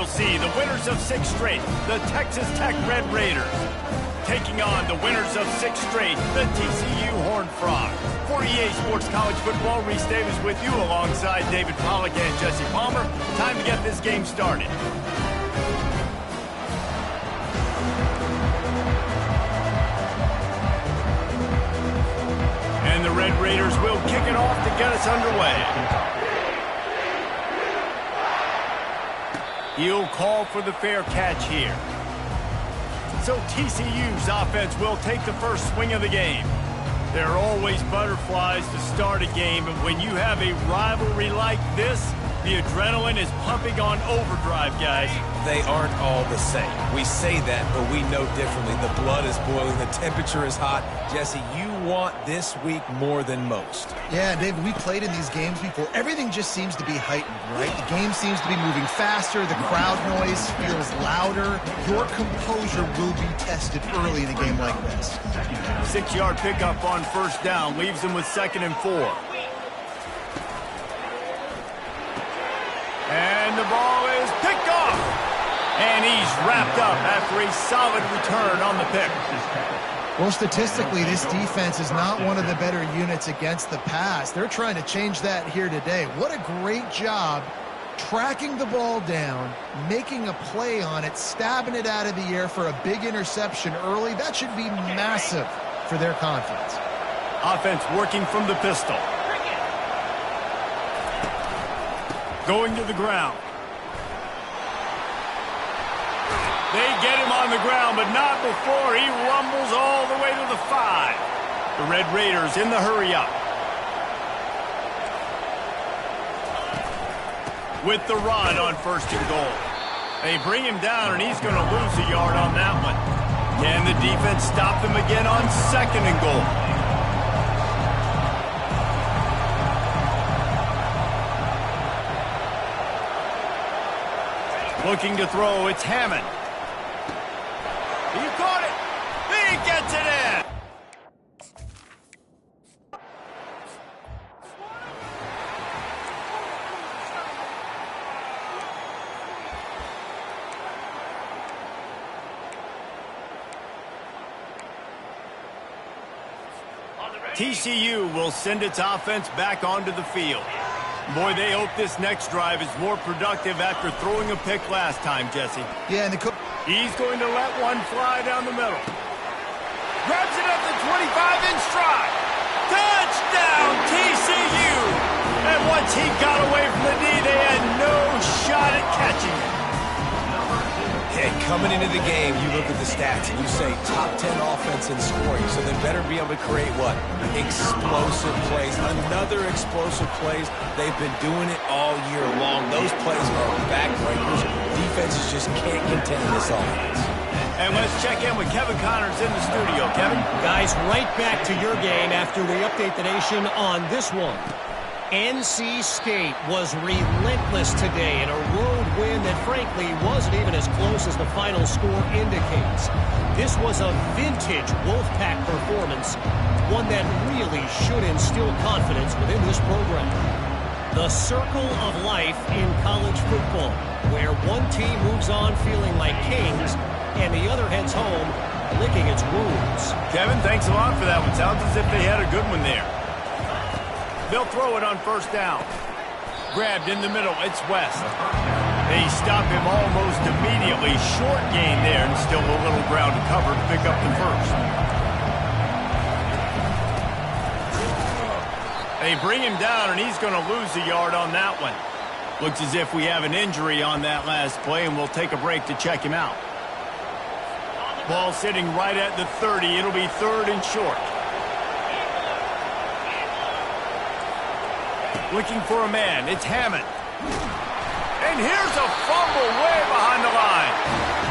we'll see the winners of 6 straight, the Texas Tech Red Raiders, taking on the winners of 6 straight, the TCU Horned Frogs. For EA Sports College Football, Reese Davis with you alongside David Pollack and Jesse Palmer. Time to get this game started. And the Red Raiders will kick it off to get us underway. He'll call for the fair catch here. So TCU's offense will take the first swing of the game. There are always butterflies to start a game, but when you have a rivalry like this, the adrenaline is pumping on overdrive, guys. They aren't all the same. We say that, but we know differently. The blood is boiling. The temperature is hot. Jesse, you want this week more than most. Yeah, David, we played in these games before. Everything just seems to be heightened, right? The game seems to be moving faster. The crowd noise feels louder. Your composure will be tested early in a game like this. 6-yard pickup on first down leaves them with 2nd and 4. And the ball is picked off. And he's wrapped up after a solid return on the pick. Well, statistically, this defense is not one of the better units against the pass. They're trying to change that here today. What a great job tracking the ball down, making a play on it, stabbing it out of the air for a big interception early. That should be massive for their confidence. Offense working from the pistol. Going to the ground. They get him on the ground, but not before he rumbles all the way to the 5. The Red Raiders in the hurry-up. With the run on 1st and goal. They bring him down, and he's going to lose a yard on that one. Can the defense stop them again on 2nd and goal? Looking to throw, it's Hammond. He caught it. He gets it in. TCU will send its offense back onto the field. Boy, they hope this next drive is more productive after throwing a pick last time, Jesse. Yeah, and he's going to let one fly down the middle. Grabs it up the 25 in stride. Touchdown, TCU! And once he got away from the knee, they had no shot at catching it. Hey, coming into the game, you look at the stats and you say top 10 offense in scoring, so they better be able to create what? Explosive plays. Another explosive plays. They've been doing it all year long. Those plays are backbreakers. Defenses just can't contend this offense. And let's check in with Kevin Connors in the studio. Kevin? Guys, right back to your game after we update the nation on this one. NC State was relentless today in a road win that frankly wasn't even as close as the final score indicates. This was a vintage Wolfpack performance, one that really should instill confidence within this program. The circle of life in college football, where one team moves on feeling like kings and the other heads home licking its wounds. Kevin, thanks a lot for that one. Sounds as if they had a good one there. They'll throw it on 1st down. Grabbed in the middle, it's West. They stop him almost immediately. Short gain there, and still a little ground to cover to pick up the 1st. They bring him down, and he's going to lose a yard on that one. Looks as if we have an injury on that last play, and we'll take a break to check him out. Ball sitting right at the 30. It'll be 3rd and short. Looking for a man. It's Hammond. And here's a fumble way behind the line.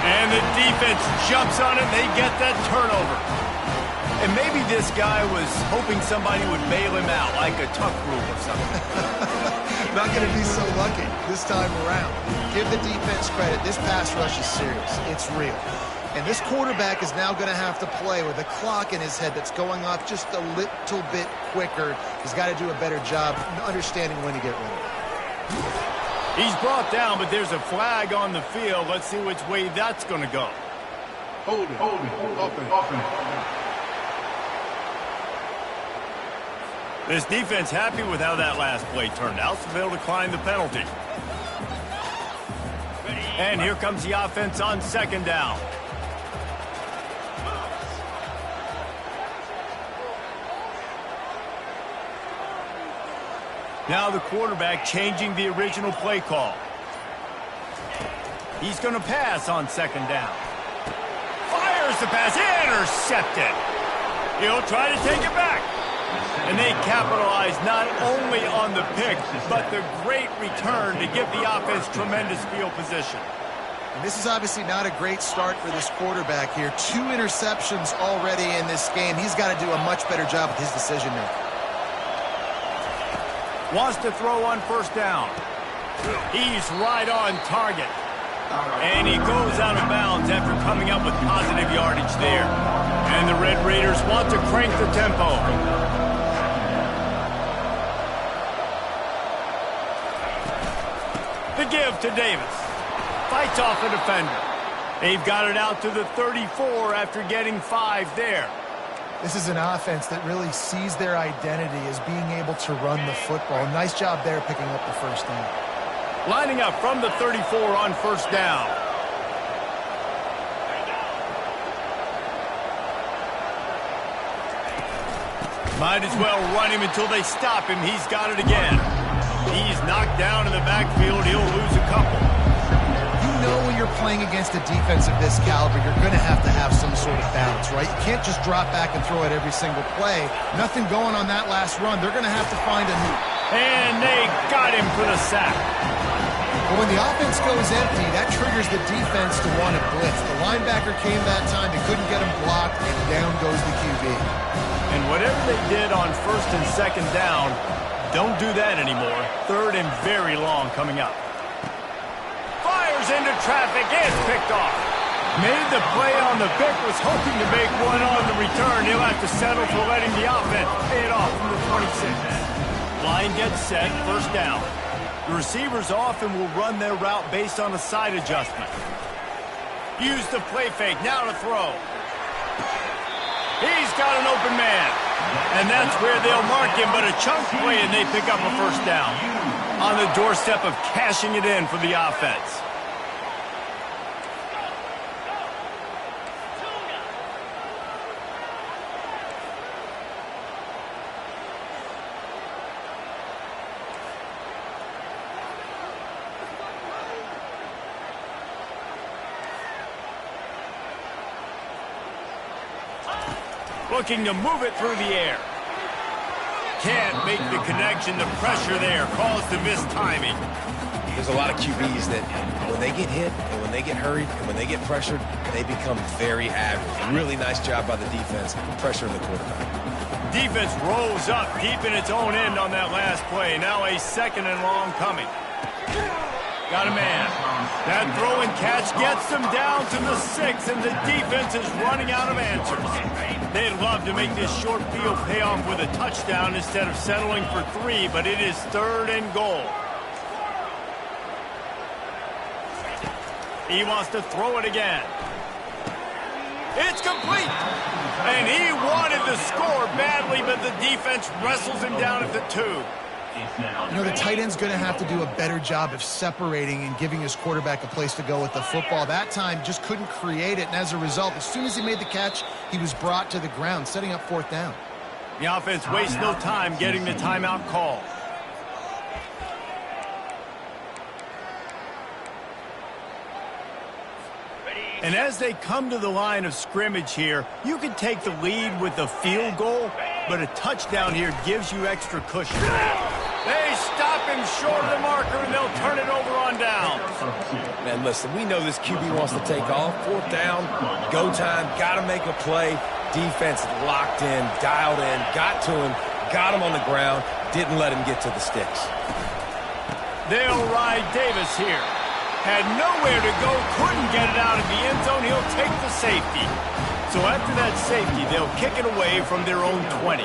And the defense jumps on it. They get that turnover. And maybe this guy was hoping somebody would bail him out, like a tuck rule or something. not going to be so lucky this time around. Give the defense credit. This pass rush is serious. It's real. And this quarterback is now going to have to play with a clock in his head that's going off just a little bit quicker. He's got to do a better job understanding when to get ready. He's brought down, but there's a flag on the field. Let's see which way that's going to go. Hold it. Offense. This defense happy with how that last play turned out, so they'll decline the penalty. And here comes the offense on second down. Now the quarterback changing the original play call. He's going to pass on second down. Fires the pass, intercepted. He'll try to take it back. And they capitalize not only on the pick, but the great return to give the offense tremendous field position. And this is obviously not a great start for this quarterback here. 2 interceptions already in this game. He's got to do a much better job with his decision making. Wants to throw on first down. He's right on target. And he goes out of bounds after coming up with positive yardage there. And the Red Raiders want to crank the tempo. The give to Davis. Fights off a defender. They've got it out to the 34 after getting 5 there. This is an offense that really sees their identity as being able to run the football. Nice job there picking up the first down. Lining up from the 34 on first down. Might as well run him until they stop him. He's got it again. He's knocked down in the backfield. He'll lose a couple. You know when you're playing against a defense of this caliber, you're going to have some sort of balance, right? You can't just drop back and throw it every single play. Nothing going on that last run. They're going to have to find a new. And they got him for the sack. But when the offense goes empty, that triggers the defense to want to blitz. The linebacker came that time. They couldn't get him blocked, and down goes the QB. And whatever they did on first and second down, don't do that anymore. Third and very long coming up. Fires into traffic. It's picked off. Made the play on the pick, was hoping to make one on the return. He'll have to settle for letting the offense pay it off from the 26. Line gets set, first down. The receivers often will run their route based on a side adjustment. Use the play fake, now to throw. He's got an open man. And that's where they'll mark him, but a chunk play and they pick up a first down. On the doorstep of cashing it in for the offense. Looking to move it through the air. Can't make the connection. The pressure there caused the missed timing. There's a lot of QBs that when they get hit and when they get hurried and when they get pressured, they become very average. Really nice job by the defense pressuring the quarterback. Defense rolls up deep in its own end on that last play. Now a second and long coming. Got a man. That throw and catch gets them down to the 6, and the defense is running out of answers. They'd love to make this short field pay off with a touchdown instead of settling for 3, but it is third and goal. He wants to throw it again. It's complete. And he wanted to score badly, but the defense wrestles him down at the 2. You know, the tight end's going to have to do a better job of separating and giving his quarterback a place to go with the football. That time just couldn't create it, and as a result, as soon as he made the catch, he was brought to the ground, setting up fourth down. The offense wastes no time getting the timeout call. And as they come to the line of scrimmage here, you can take the lead with a field goal, but a touchdown here gives you extra cushion. They stop him short of the marker, and they'll turn it over on down. Man, listen, we know this QB wants to take off. Fourth down, go time, got to make a play. Defense locked in, dialed in, got to him, got him on the ground, didn't let him get to the sticks. They'll ride Davis here. Had nowhere to go, couldn't get it out of the end zone. He'll take the safety. So after that safety, they'll kick it away from their own 20.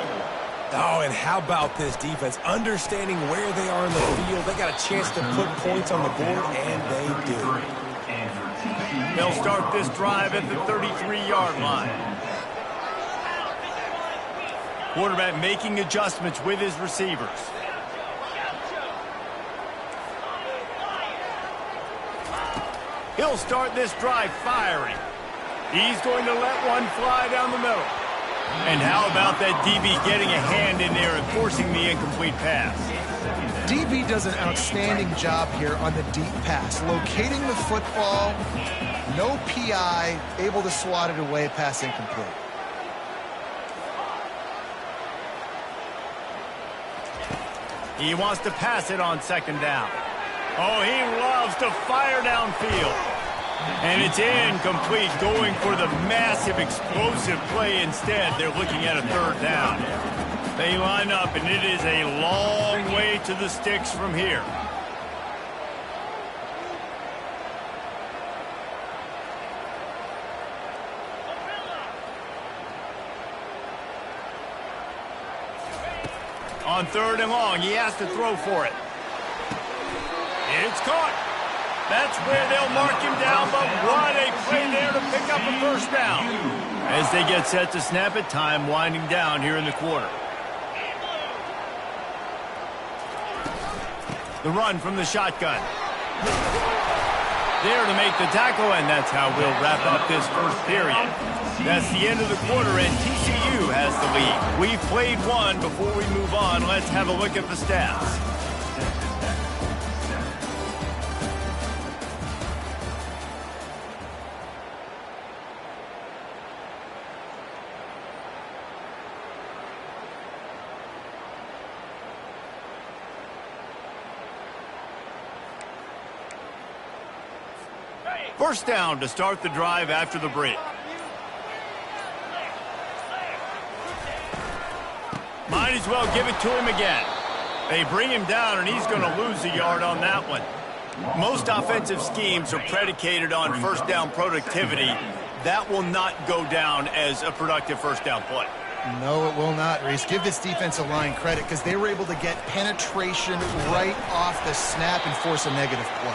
Oh, and how about this defense? Understanding where they are in the field. They got a chance to put points on the board, and they do. They'll start this drive at the 33-yard line. Quarterback making adjustments with his receivers. He'll start this drive firing. He's going to let one fly down the middle. And how about that DB getting a hand in there and forcing the incomplete pass? DB does an outstanding job here on the deep pass. Locating the football, no PI, able to swat it away, pass incomplete. He wants to pass it on second down. Oh, he loves to fire downfield. And it's incomplete, going for the massive explosive play instead. They're looking at a third down. They line up, and it is a long way to the sticks from here. On third and long, he has to throw for it. It's caught. That's where they'll mark him down, but what a play there to pick up a first down. As they get set to snap it, time winding down here in the quarter. The run from the shotgun. There to make the tackle, and that's how we'll wrap up this first period. That's the end of the quarter, and TCU has the lead. We've played one. Before we move on, let's have a look at the stats. First down to start the drive after the break. Might as well give it to him again. They bring him down, and he's going to lose a yard on that one. Most offensive schemes are predicated on first down productivity. That will not go down as a productive first down play. No, it will not, Reese. Give this defensive line credit because they were able to get penetration right off the snap and force a negative play.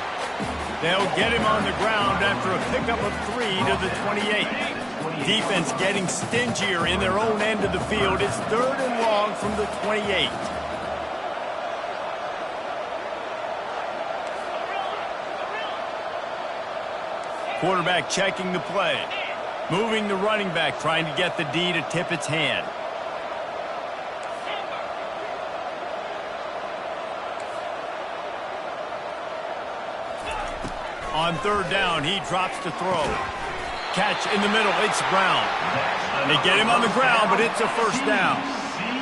They'll get him on the ground after a pickup of 3 to the 28. Defense getting stingier in their own end of the field. It's third and long from the 28. Quarterback checking the play. Moving the running back, trying to get the D to tip its hand. On third down, he drops to throw. Catch in the middle, it's Brown. They get him on the ground, but it's a first down.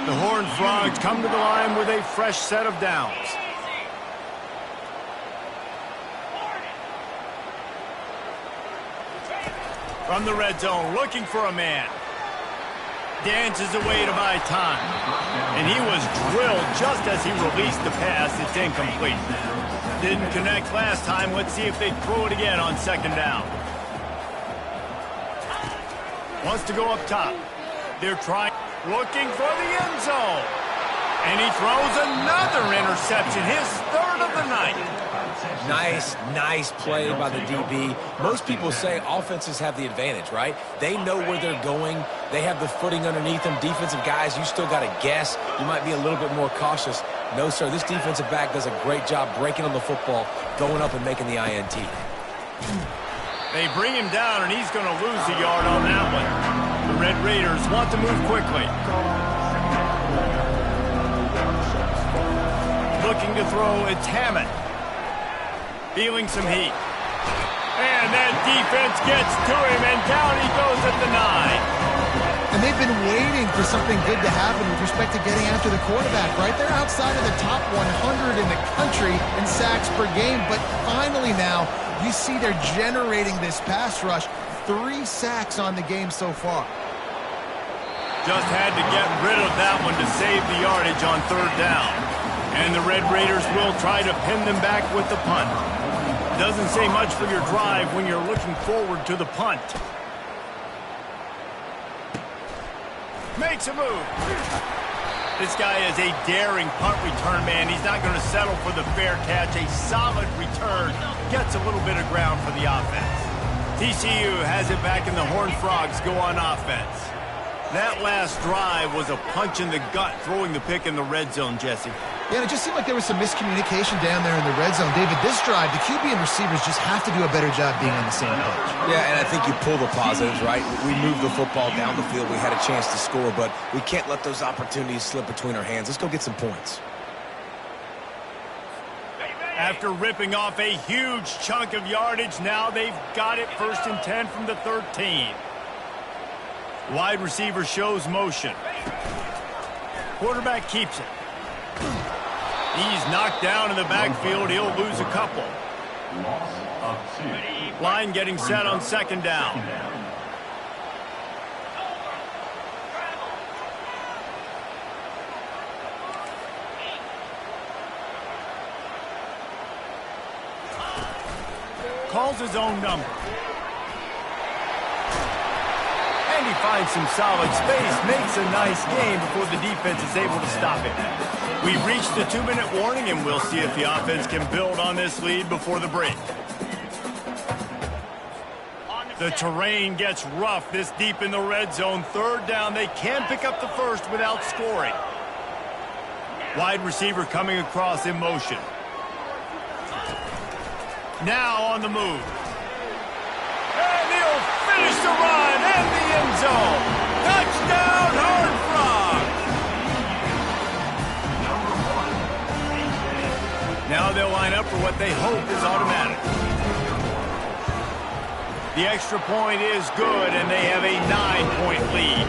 The Horned Frogs come to the line with a fresh set of downs. From the red zone, looking for a man. Dances away to buy time. And he was drilled just as he released the pass. It's incomplete. Didn't connect last time. Let's see if they throw it again on second down. Wants to go up top. They're trying, looking for the end zone. And he throws another interception, his third of the night. Nice play by the DB. Most people say offenses have the advantage, right? They know where they're going. They have the footing underneath them. Defensive guys, you still got to guess. You might be a little bit more cautious. No, sir, this defensive back does a great job breaking on the football, going up and making the INT. They bring him down, and he's going to lose a yard on that one. The Red Raiders want to move quickly. Looking to throw, it's Hammond. Feeling some heat. And that defense gets to him, and down he goes at the 9. And they've been waiting for something good to happen with respect to getting after the quarterback, right? They're outside of the top 100 in the country in sacks per game, but finally now you see they're generating this pass rush. 3 sacks on the game so far. Just had to get rid of that one to save the yardage on third down. And the Red Raiders will try to pin them back with the punt. Doesn't say much for your drive when you're looking forward to the punt. Makes a move. This guy is a daring punt return man. He's not going to settle for the fair catch. A solid return gets a little bit of ground for the offense. TCU has it back, and the Horned Frogs go on offense. That last drive was a punch in the gut, throwing the pick in the red zone, Jesse. Yeah, and it just seemed like there was some miscommunication down there in the red zone. David, this drive, the QB and receivers just have to do a better job being on the same page. Yeah, and I think you pull the positives, right? We moved the football down the field. We had a chance to score, but we can't let those opportunities slip between our hands. Let's go get some points. After ripping off a huge chunk of yardage, now they've got it 1st and 10 from the 13. Wide receiver shows motion. Quarterback keeps it. He's knocked down in the backfield. He'll lose a couple. Line getting set on 2nd down. Calls his own number. And he finds some solid space, makes a nice gain before the defense is able to stop it. We've reached the 2-minute warning, and we'll see if the offense can build on this lead before the break. The terrain gets rough this deep in the red zone. 3rd down, they can pick up the first without scoring. Wide receiver coming across in motion. Now on the move. And he'll finish the run in the end zone. Touchdown, Horned Frogs! Now they'll line up for what they hope is automatic. The extra point is good, and they have a 9-point lead.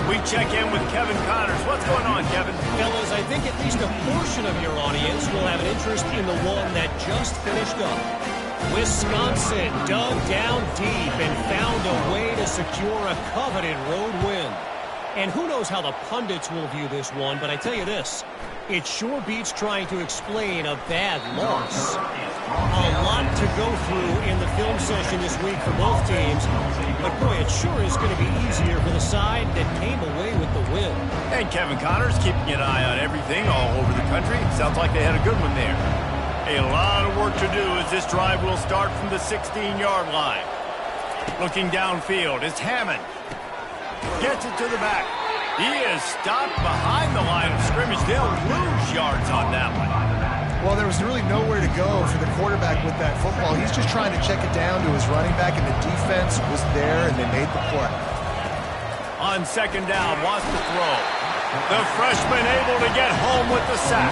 We check in with Kevin Connors. What's going on, Kevin? Fellas, I think at least a portion of your audience will have an interest in the one that just finished up. Wisconsin dug down deep and found a way to secure a coveted road win. And who knows how the pundits will view this one, but I tell you this, it sure beats trying to explain a bad loss. A lot to go through in the film session this week for both teams, but boy, it sure is going to be easier for the side that came away with the win. And Kevin Connors keeping an eye on everything all over the country. Sounds like they had a good one there. A lot of work to do as this drive will start from the 16-yard line. Looking downfield is Hammond. Gets it to the back. He is stopped behind the line of scrimmage. They'll lose yards on that one. Well, there was really nowhere to go for the quarterback with that football. He's just trying to check it down to his running back, and the defense was there, and they made the play. On 2nd down, wants to throw. The freshman able to get home with the sack.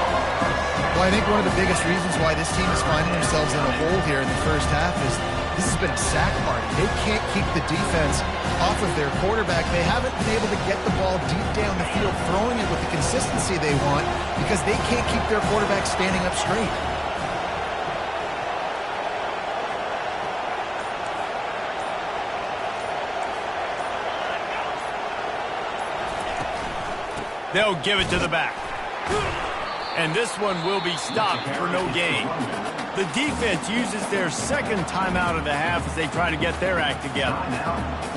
Well, I think one of the biggest reasons why this team is finding themselves in a hole here in the first half is this has been a sack party. They can't keep the defense off of their quarterback. They haven't been able to get the ball deep down the field, throwing it with the consistency they want because they can't keep their quarterback standing up straight. They'll give it to the back. And this one will be stopped for no gain. The defense uses their 2nd timeout of the half as they try to get their act together.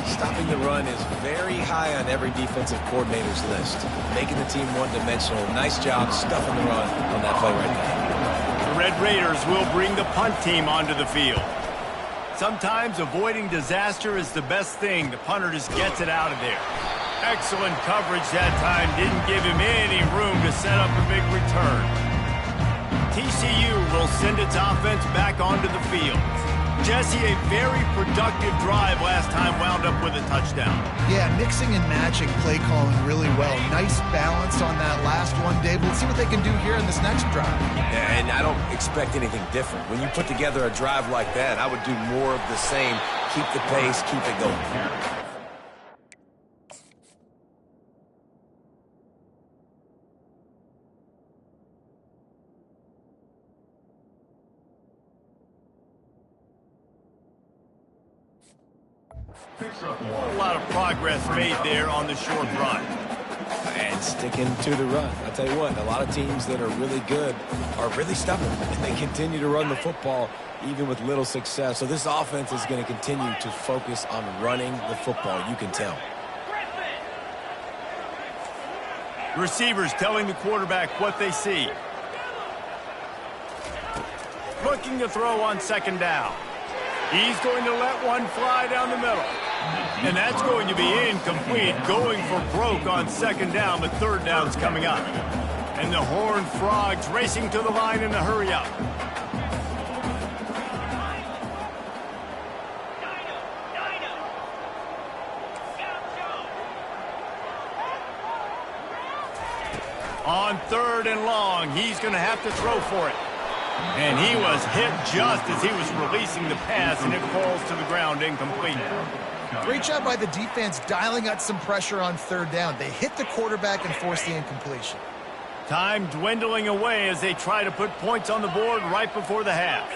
Stopping the run is very high on every defensive coordinator's list. Making the team one-dimensional. Nice job stuffing the run on that play right there. The Red Raiders will bring the punt team onto the field. Sometimes avoiding disaster is the best thing. The punter just gets it out of there. Excellent coverage that time. Didn't give him any room to set up a big return. TCU will send its offense back onto the field. Jesse, a very productive drive last time wound up with a touchdown. Yeah, mixing and matching play calling really well. Nice balance on that last one, Dave. Let's see what they can do here in this next drive. Yeah, and I don't expect anything different. When you put together a drive like that, I would do more of the same. Keep the pace, keep it going. A lot of progress made there on the short run. And sticking to the run. I'll tell you what, a lot of teams that are really good are really stubborn, and they continue to run the football even with little success. So this offense is going to continue to focus on running the football. You can tell. Receivers telling the quarterback what they see. Looking to throw on second down. He's going to let one fly down the middle. And that's going to be incomplete, going for broke on second down, but third down's coming up. And the Horned Frogs racing to the line in a hurry-up. On third and long, he's going to have to throw for it. And he was hit just as he was releasing the pass, and it falls to the ground incomplete. Great job by the defense dialing out some pressure on third down. They hit the quarterback and forced the incompletion. Time dwindling away as they try to put points on the board right before the half.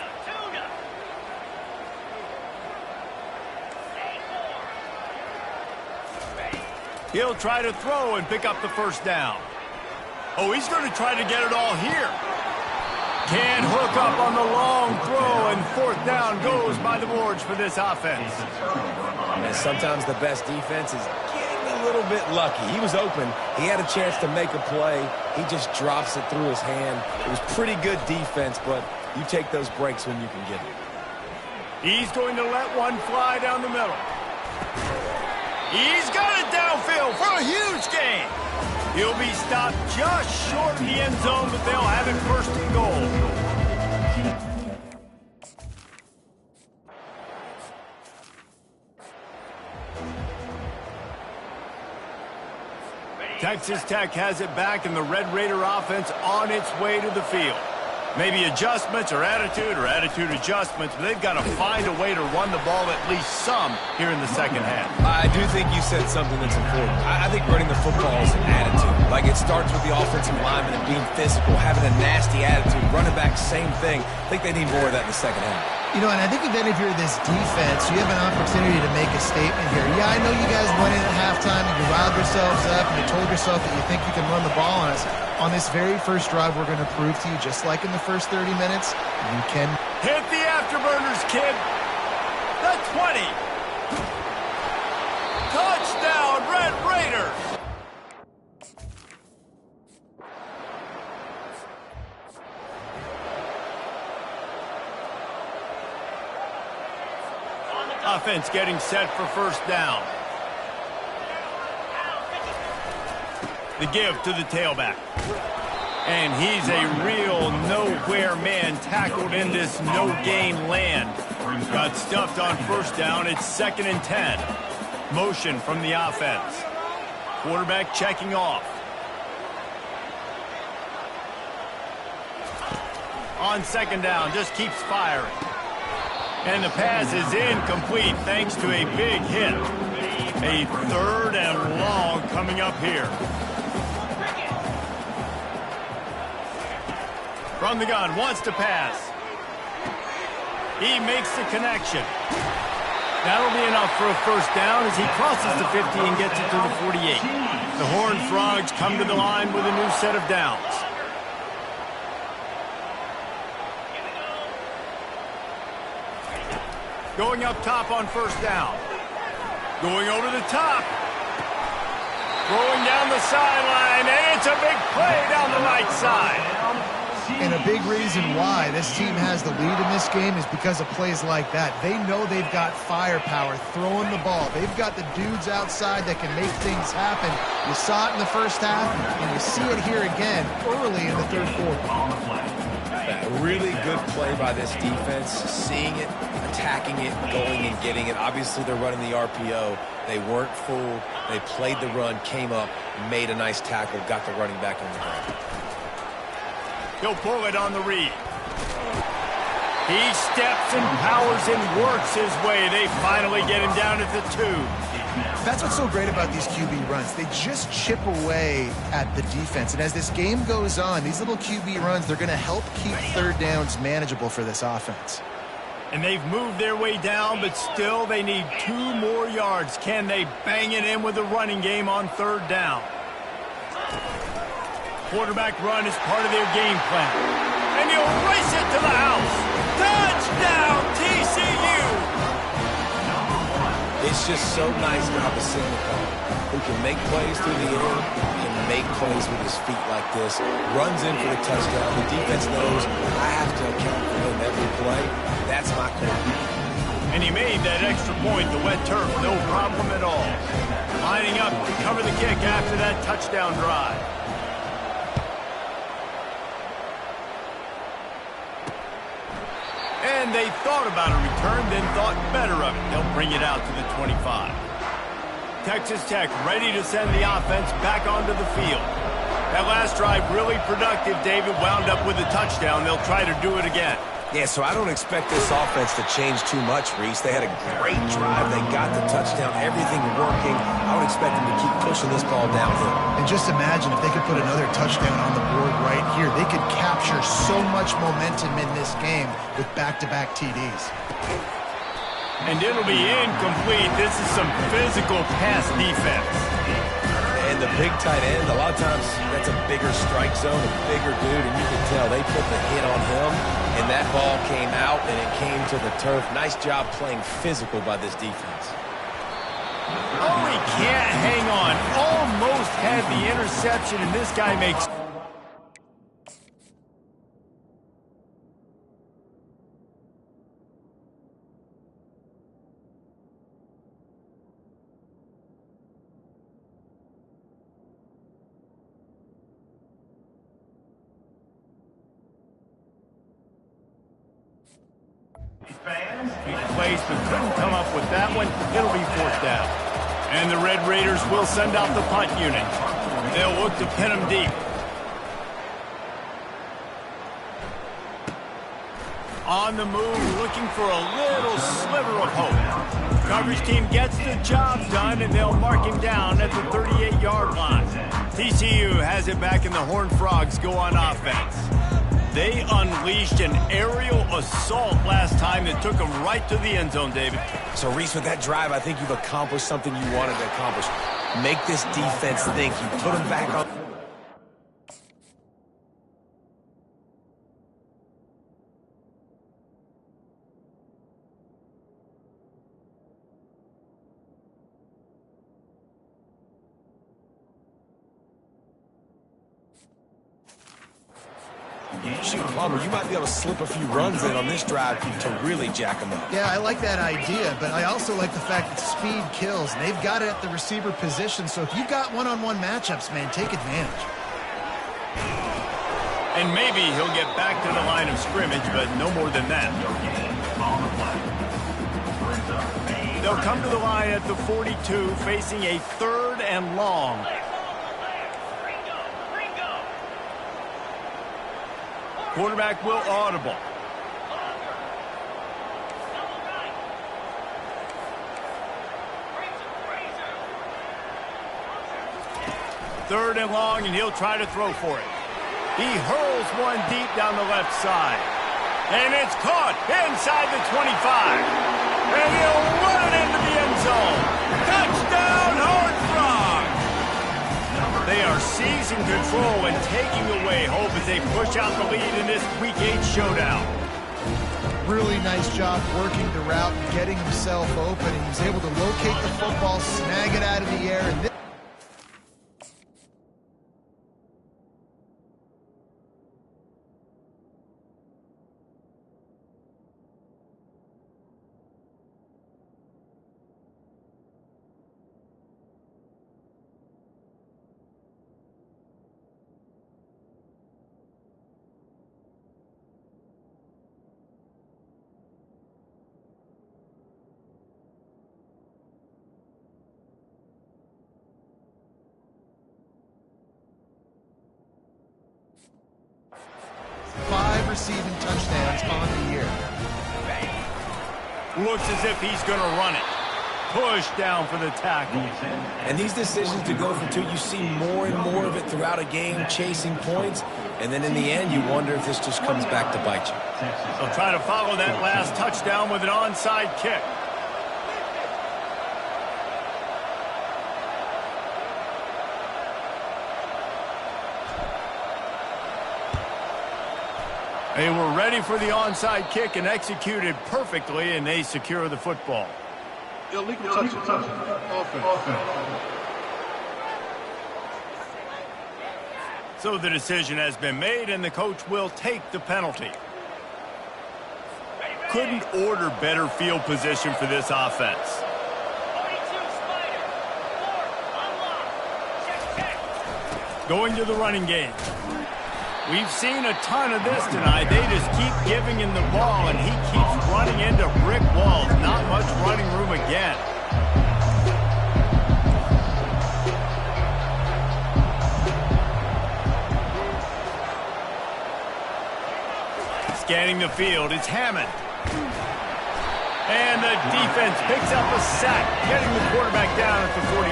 He'll try to throw and pick up the first down. Oh, he's going to try to get it all here. Can't hook up on the long throw, and fourth down goes by the boards for this offense. And sometimes the best defense is getting a little bit lucky. He was open. He had a chance to make a play. He just drops it through his hand. It was pretty good defense, but you take those breaks when you can get it. He's going to let one fly down the middle. He's got it downfield for a huge gain. He'll be stopped just short of the end zone, but they'll have it first and goal. Texas Tech has it back, and the Red Raider offense on its way to the field. Maybe adjustments or attitude adjustments, but they've got to find a way to run the ball at least some here in the second half. I do think you said something that's important. I think running the football is an attitude. Like, it starts with the offensive lineman and being physical, having a nasty attitude. Running back, same thing. I think they need more of that in the second half. You know, and I think even if you're this defense, you have an opportunity to make a statement here. Yeah, I know you guys went in at halftime and you riled yourselves up and you told yourself that you think you can run the ball on us. On this very first drive, we're going to prove to you, just like in the first 30 minutes, you can hit the afterburners, kid. The 20. Touchdown, Red Raiders. Offense getting set for first down. The give to the tailback. And he's a real nowhere man, tackled in this no-gain land. Got stuffed on first down. It's 2nd and 10. Motion from the offense. Quarterback checking off. On second down, just keeps firing. And the pass is incomplete thanks to a big hit. A 3rd and long coming up here. From the gun, wants to pass. He makes the connection. That'll be enough for a first down as he crosses the 50 and gets it to the 48. The Horned Frogs come to the line with a new set of downs. Going up top on first down. Going over the top. Throwing down the sideline, and it's a big play down the right side. And a big reason why this team has the lead in this game is because of plays like that. They know they've got firepower throwing the ball. They've got the dudes outside that can make things happen. You saw it in the first half, and you see it here again early in the third quarter. A really good play by this defense, seeing it, attacking it, going and getting it. Obviously, they're running the RPO. They weren't fooled. They played the run, came up, made a nice tackle, got the running back on the ground. He'll pull it on the read. He steps and powers and works his way. They finally get him down at the 2. That's what's so great about these QB runs. They just chip away at the defense. And as this game goes on, these little QB runs, they're going to help keep third downs manageable for this offense. And they've moved their way down, but still they need 2 more yards. Can they bang it in with the running game on third down? Quarterback run is part of their game plan. And he'll race it to the house. Touchdown, TCU! It's just so nice to have a signal caller who can make plays through the air and make plays with his feet like this. Runs in for the touchdown. The defense knows I have to account for him every play. That's my quarterback. And he made that extra point, the wet turf, no problem at all. Lining up to cover the kick after that touchdown drive. And they thought about a return, then thought better of it. They'll bring it out to the 25. Texas Tech ready to send the offense back onto the field. That last drive really productive. David wound up with a touchdown. They'll try to do it again. Yeah, so I don't expect this offense to change too much, Reese. They had a great drive. They got the touchdown, everything working. I would expect them to keep pushing this ball downhill. And just imagine if they could put another touchdown on the board right here. They could capture so much momentum in this game with back-to-back TDs. And it'll be incomplete. This is some physical pass defense. And the big tight end, a lot of times that's a bigger strike zone, a bigger dude, and you can tell they put the hit on him, and that ball came out, and it came to the turf. Nice job playing physical by this defense. Oh, he can't hang on. Almost had the interception, and this guy makes... Plays, but couldn't come up with that one. It'll be fourth down. And the Red Raiders will send out the punt unit. They'll look to pin them deep. On the move, looking for a little sliver of hope. Coverage team gets the job done, and they'll mark him down at the 38-yard line. TCU has it back, and the Horned Frogs go on offense. They unleashed an aerial assault last time that took them right to the end zone, David. So, Reese, with that drive, I think you've accomplished something you wanted to accomplish. Make this defense think. You put them back on. Shoot, Palmer, you might be able to slip a few runs in on this drive to really jack them up. Yeah, I like that idea, but I also like the fact that speed kills, and they've got it at the receiver position, so if you've got one-on-one matchups, man, take advantage. And maybe he'll get back to the line of scrimmage, but no more than that. They'll come to the line at the 42, facing a 3rd and long. Quarterback will audible. Third and long, and he'll try to throw for it. He hurls one deep down the left side. And it's caught inside the 25. And he'll run it into the end zone. Touchdown, Horned Frogs! They are seizing control and taking away hope as they push out the lead in this Week 8 showdown. Really nice job working the route and getting himself open. And he was able to locate the football, snag it out of the air, and receiving touchdowns on the year. Looks as if he's going to run it. Push down for the tackle. And these decisions to go for two, you see more and more of it throughout a game, chasing points. And then in the end, you wonder if this just comes back to bite you. They'll try to follow that last touchdown with an onside kick. They were ready for the onside kick and executed perfectly, and they secure the football. Illegal touching. Offense. So the decision has been made, and the coach will take the penalty. Couldn't order better field position for this offense. Going to the running game. We've seen a ton of this tonight. They just keep giving him the ball, and he keeps running into brick walls. Not much running room again. Scanning the field, it's Hammond. And the defense picks up a sack, getting the quarterback down at the 44.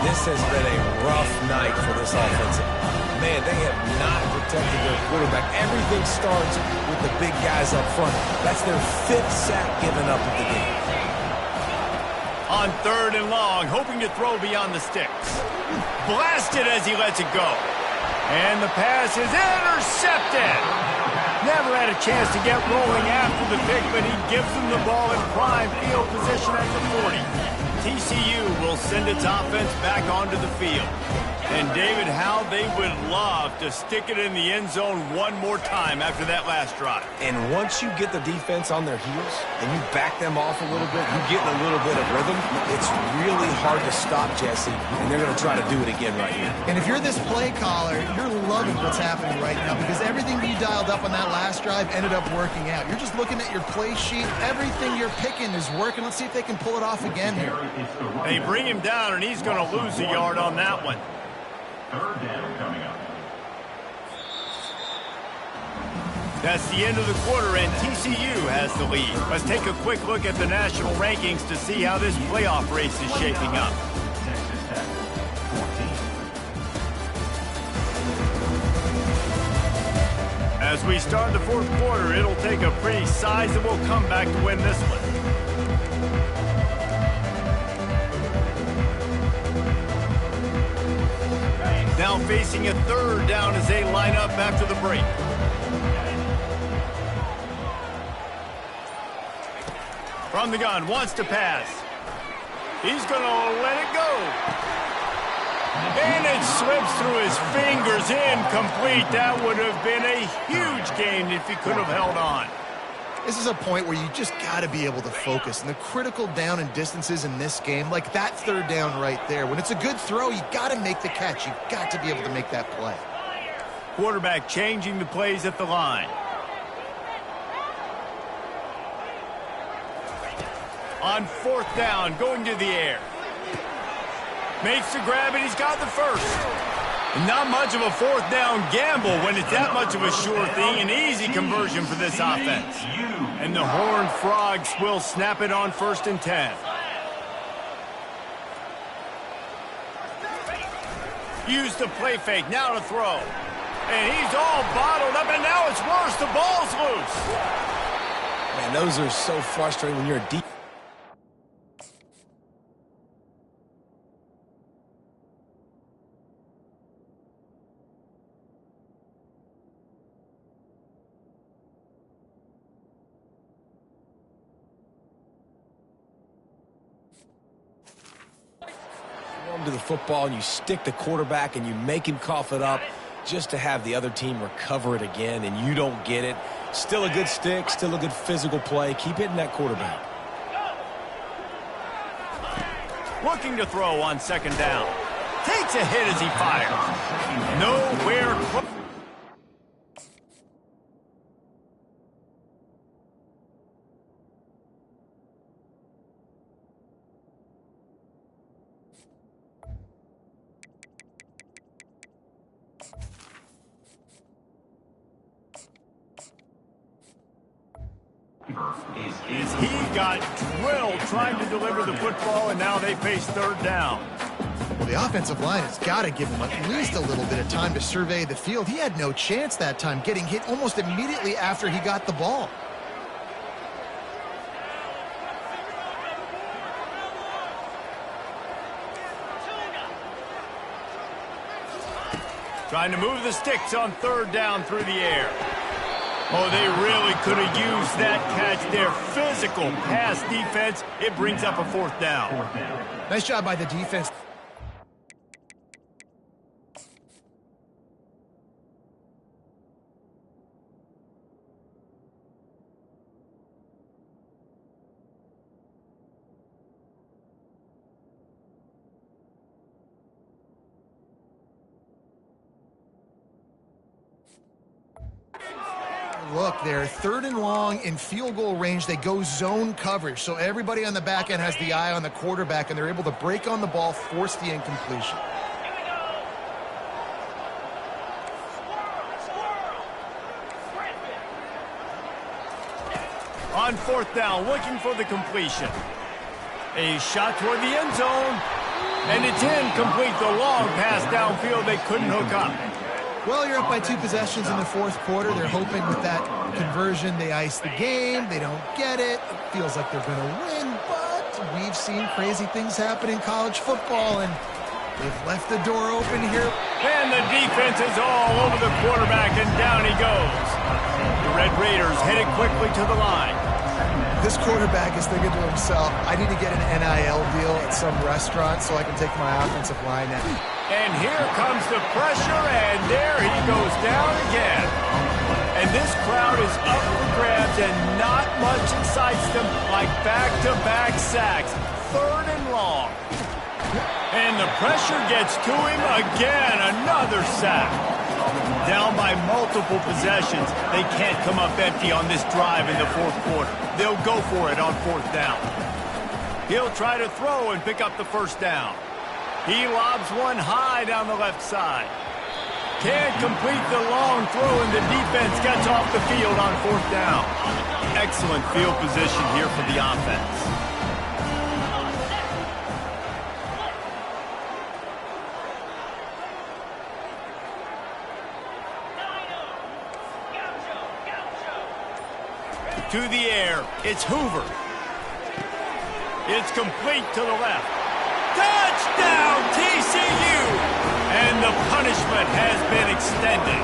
This has been a rough night for this offensive. Man, they have not protected their quarterback. Everything starts with the big guys up front. That's their 5th sack given up of the game. On 3rd and long, hoping to throw beyond the sticks. Blasted as he lets it go. And the pass is intercepted. Never had a chance to get rolling after the pick, but he gives them the ball in prime field position at the 40. TCU will send its offense back onto the field. And, David, how they would love to stick it in the end zone one more time after that last drive. And once you get the defense on their heels and you back them off a little bit, you get a little bit of rhythm, it's really hard to stop, Jesse, and they're going to try to do it again right here. And if you're this play caller, you're loving what's happening right now because everything you dialed up on that last drive ended up working out. You're just looking at your play sheet. Everything you're picking is working. Let's see if they can pull it off again here. They bring him down, and he's going to lose a yard on that one. 3rd down coming up. That's the end of the quarter, and TCU has the lead. Let's take a quick look at the national rankings to see how this playoff race is shaping up. Texas Tech, 14. As we start the 4th quarter, it'll take a pretty sizable comeback to win this one. Now facing a 3rd down as they line up after the break. From the gun, wants to pass. He's going to let it go. And it slips through his fingers, incomplete. That would have been a huge gain if he could have held on. This is a point where you just got to be able to focus. And the critical down and distances in this game, like that 3rd down right there, when it's a good throw, you got to make the catch. You got to be able to make that play. Quarterback changing the plays at the line. On 4th down, going to the air. Makes the grab, and he's got the first. Not much of a 4th down gamble when it's that much of a sure thing. An easy conversion for this offense. And the Horned Frogs will snap it on 1st and 10. Use the play fake, now to throw. And he's all bottled up, and now it's worse. The ball's loose. Man, those are so frustrating when you're a deep. To the football, and you stick the quarterback and you make him cough it up just to have the other team recover it again, and you don't get it. Still a good stick, still a good physical play. Keep hitting that quarterback. Looking to throw on 2nd down. Takes a hit as he fires. Nowhere close. He got drilled trying to deliver the football, and now they face 3rd down. Well, the offensive line has got to give him at least a little bit of time to survey the field. He had no chance that time, getting hit almost immediately after he got the ball. Trying to move the sticks on 3rd down through the air. Oh, they really could have used that catch there. Physical pass defense. It brings up a fourth down. Nice job by the defense. Look, they're 3rd and long in field goal range. They go zone coverage. So everybody on the back end has the eye on the quarterback, and they're able to break on the ball, force the incompletion. On 4th down, looking for the completion. A shot toward the end zone, and it's incomplete. The long pass downfield, they couldn't hook up. Well, you're up by 2 possessions in the 4th quarter. They're hoping with that conversion they ice the game. They don't get it. It feels like they're going to win, but we've seen crazy things happen in college football, and they've left the door open here. And the defense is all over the quarterback, and down he goes. The Red Raiders headed quickly to the line. This quarterback is thinking to himself, I need to get an NIL deal at some restaurant so I can take my offensive line out. And here comes the pressure, and there he goes down again. And this crowd is up for grabs, and not much excites them like back-to-back sacks. 3rd and long. And the pressure gets to him again. Another sack. Down by multiple possessions. They can't come up empty on this drive in the 4th quarter. They'll go for it on 4th down. He'll try to throw and pick up the 1st down. He lobs one high down the left side. Can't complete the long throw, and the defense gets off the field on 4th down. Excellent field position here for the offense. To the air, it's Hoover. It's complete to the left. Touchdown, TCU! And the punishment has been extended.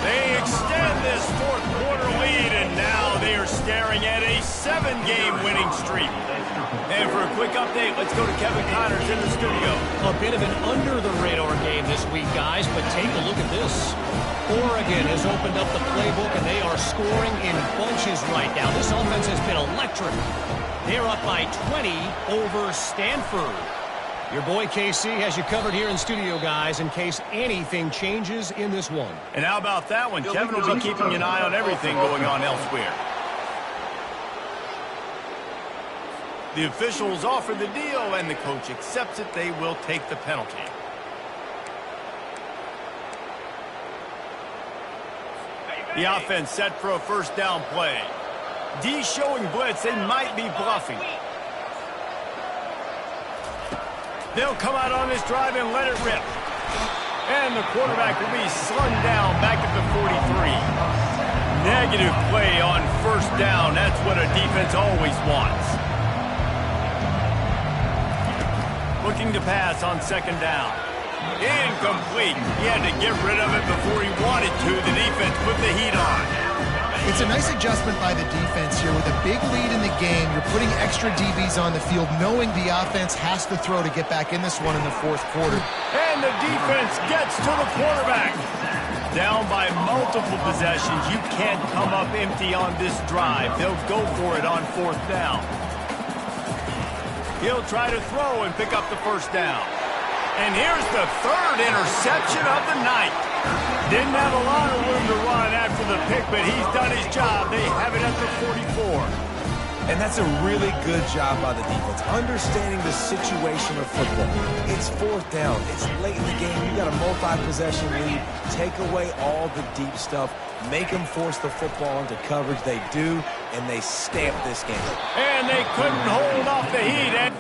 They extend this 4th quarter lead, and now they are staring at a 7-game winning streak. And for a quick update, let's go to Kevin Connors in the studio. A bit of an under-the-radar game this week, guys, but take a look at this. Oregon has opened up the playbook, and they are scoring in bunches right now. This offense has been electric. They're up by 20 over Stanford. Your boy KC has you covered here in studio, guys, in case anything changes in this one. And how about that one? Kevin will be keeping an eye on everything going on elsewhere. The officials offer the deal, and the coach accepts it. They will take the penalty. The offense set for a 1st down play. D showing blitz. They might be bluffing. They'll come out on this drive and let it rip. And the quarterback will be slung down back at the 43. Negative play on 1st down. That's what a defense always wants. Looking to pass on 2nd down. Incomplete. He had to get rid of it before he wanted to. The defense put the heat on. It's a nice adjustment by the defense here. With a big lead in the game, you're putting extra DBs on the field, knowing the offense has to throw to get back in this one in the 4th quarter. And the defense gets to the quarterback. Down by multiple possessions. You can't come up empty on this drive. They'll go for it on 4th down. He'll try to throw and pick up the 1st down. And here's the 3rd interception of the night. Didn't have a lot of room to run after the pick, but he's done his job. They have it at the 44. And that's a really good job by the defense, understanding the situation of football. It's 4th down. It's late in the game. You got a multi-possession lead. Take away all the deep stuff. Make them force the football into coverage. They do, and they stamp this game. And they couldn't hold off the heat. And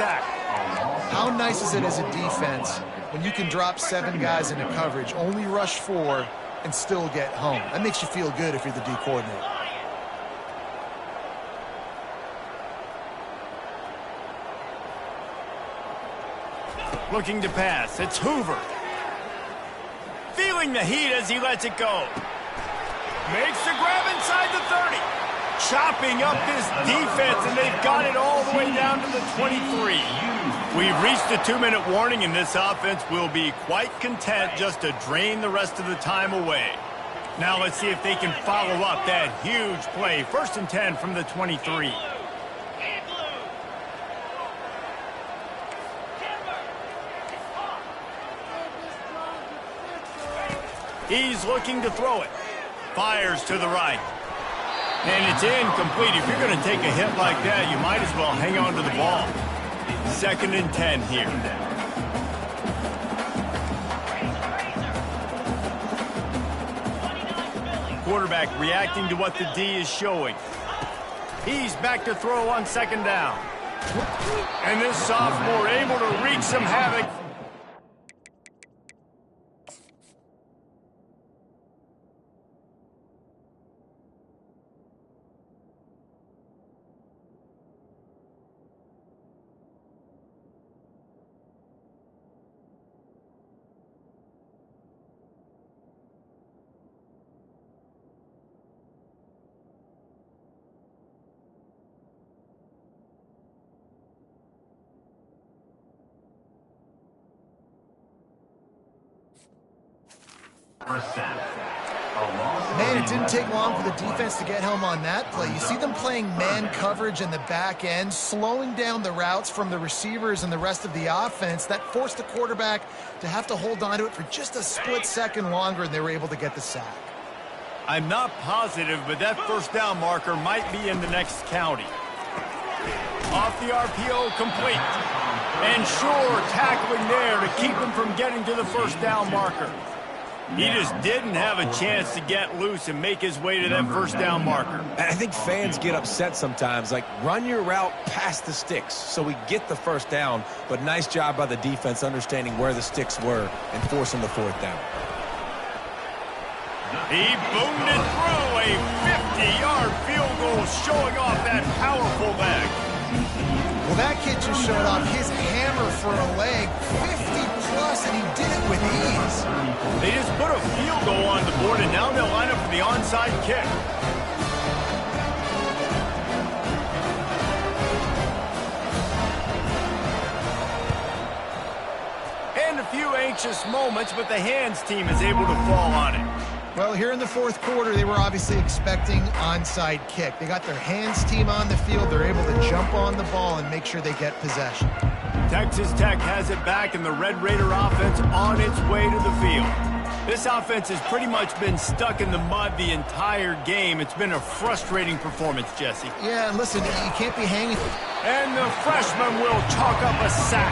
sack. How nice is it as a defense when you can drop 7 guys into coverage, only rush 4, and still get home? That makes you feel good if you're the D coordinator. Looking to pass. It's Hoover. Feeling the heat as he lets it go. Makes the grab inside the 30. Chopping up this defense, and they've got it all the way down to the 23. We've reached the 2-minute warning, and this offense will be quite content just to drain the rest of the time away. Now let's see if they can follow up that huge play. 1st and 10 from the 23. He's looking to throw it. Fires to the right. And it's incomplete. If you're going to take a hit like that, you might as well hang on to the ball. 2nd and 10 here. Quarterback reacting to what the D is showing. He's back to throw on 2nd down. And this sophomore able to wreak some havoc. Man, it didn't take long for the defense to get home on that play. You see them playing man coverage in the back end, slowing down the routes from the receivers and the rest of the offense. That forced the quarterback to have to hold on to it for just a split second longer, and they were able to get the sack. I'm not positive, but that 1st down marker might be in the next county. Off the RPO, complete. And sure, tackling there to keep him from getting to the 1st down marker. He just didn't have a chance to get loose and make his way to that 1st down marker. I think fans get upset sometimes. Like, run your route past the sticks so we get the 1st down. But nice job by the defense understanding where the sticks were and forcing the 4th down. He boomed it through a 50-yard field goal, showing off that powerful leg. Well, that kid just showed off his hammer for a leg, 50-plus, and he did it with ease. They just put a field goal on the board, and now they'll line up for the onside kick. And a few anxious moments, but the hands team is able to fall on it. Well, here in the 4th quarter, they were obviously expecting onside kick. They got their hands team on the field. They're able to jump on the ball and make sure they get possession. Texas Tech has it back, and the Red Raider offense on its way to the field. This offense has pretty much been stuck in the mud the entire game. It's been a frustrating performance, Jesse. Yeah, and listen, you can't be hanging. And the freshman will chalk up a sack.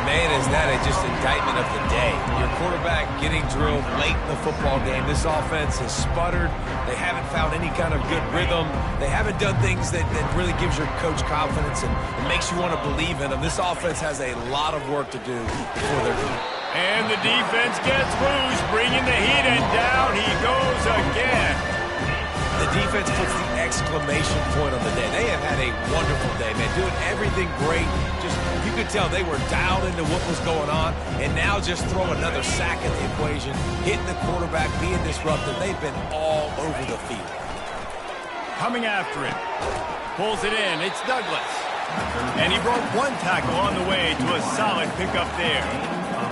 Man, is that just indictment of the day. Your quarterback getting drilled late in the football game. This offense has sputtered. They haven't found any kind of good rhythm. They haven't done things that really gives your coach confidence and makes you want to believe in them. This offense has a lot of work to do before they're done. And the defense gets loose, bringing the heat, and down he goes again. The defense puts the exclamation point on the day. They have had a wonderful day, man. Doing everything great. Just, you could tell they were dialed into what was going on, and now just throw another sack in the equation, hitting the quarterback, being disruptive. They've been all over the field. Coming after it. Pulls it in. It's Douglas. And he broke 1 tackle on the way to a solid pickup there.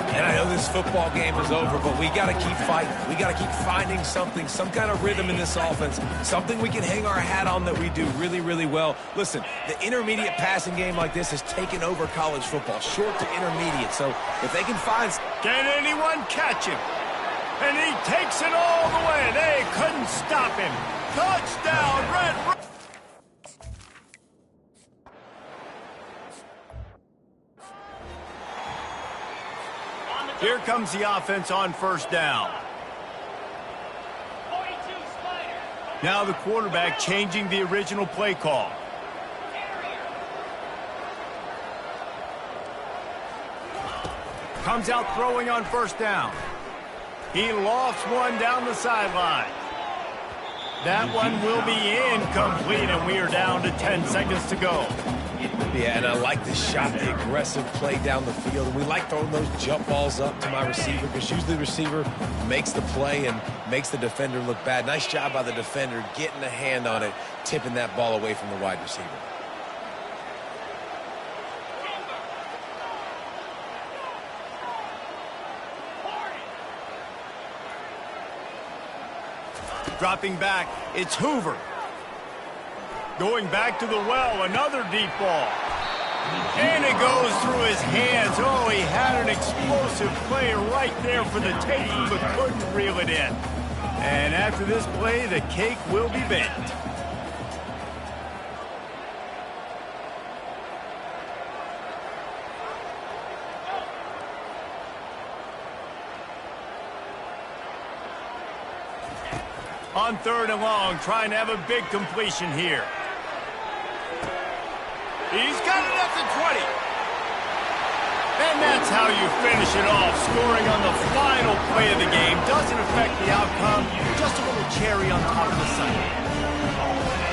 And I know this football game is over, but we got to keep fighting. We got to keep finding something, some kind of rhythm in this offense, something we can hang our hat on that we do really, really well. Listen, the intermediate passing game like this has taken over college football, short to intermediate. So if they can find... Can anyone catch him? And he takes it all the way. They couldn't stop him. Touchdown, Red. Here comes the offense on 1st down. Now the quarterback changing the original play call. Comes out throwing on first down. He lofts one down the sideline. That one will be incomplete, and we are down to 10 seconds to go. Yeah, and I like the shot, the aggressive play down the field. And we like throwing those jump balls up to my receiver because usually the receiver makes the play and makes the defender look bad. Nice job by the defender getting a hand on it, tipping that ball away from the wide receiver. Dropping back, it's Hoover. Going back to the well, another deep ball. And it goes through his hands. Oh, he had an explosive play right there for the taking, but couldn't reel it in. And after this play, the cake will be baked. On 3rd and long, trying to have a big completion here. He's got it at the 20. And that's how you finish it off, scoring on the final play of the game. Doesn't affect the outcome, just a little cherry on top of the sundae.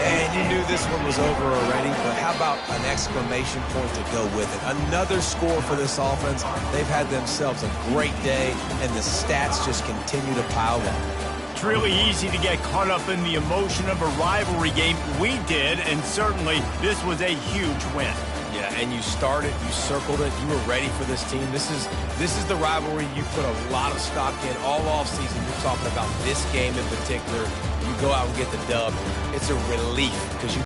And you knew this one was over already, but how about an exclamation point to go with it? Another score for this offense. They've had themselves a great day, and the stats just continue to pile up. It's really easy to get caught up in the emotion of a rivalry game. We did, and certainly this was a huge win. Yeah, and you started, you circled it, you were ready for this team. This is the rivalry you put a lot of stock in all offseason. You're talking about this game in particular. You go out and get the dub. It's a relief because you